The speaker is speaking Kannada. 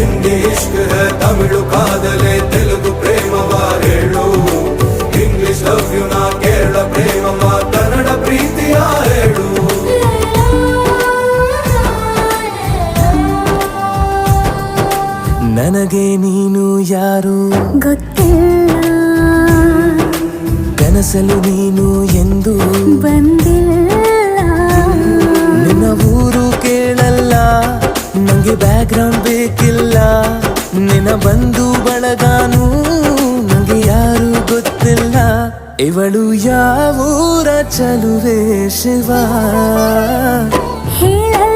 ಹಿಂದಿ ಇಷ್ಕ್ ಹೈ ತಮಿಳು ಕಾದಲೆ ತೆಲುಗು ಪ್ರೇಮವ ಹೇಳು ಇಂಗ್ಲಿಷ್ ಲವ್ ಯು ನಾ ಕೇರಳ ಪ್ರೇಮವ ಕನ್ನಡ ಪ್ರೀತಿಯ ಹೇಳು ನನಗೆ ನೀನು ಯಾರು ಗೊತ್ತಿಲ್ಲ ಕನಸಲು ನೀನು ಎಂದು ಬಂದಿಲ್ಲ ನಿನ್ನ ಊರು ಕೇಳಲ್ಲ ನಂಗೆ ಬ್ಯಾಕ್ ಗ್ರೌಂಡ್ ಬೇಕಿಲ್ಲ ನಿನ್ನ ಬಂಧು ಬಳಗಾನು ನಂಗೆ ಯಾರು ಗೊತ್ತಿಲ್ಲ ಇವಳು ಯಾವೂರ ಚಲುವೆ ಶಿವ ಹೇಳಲ್ಲ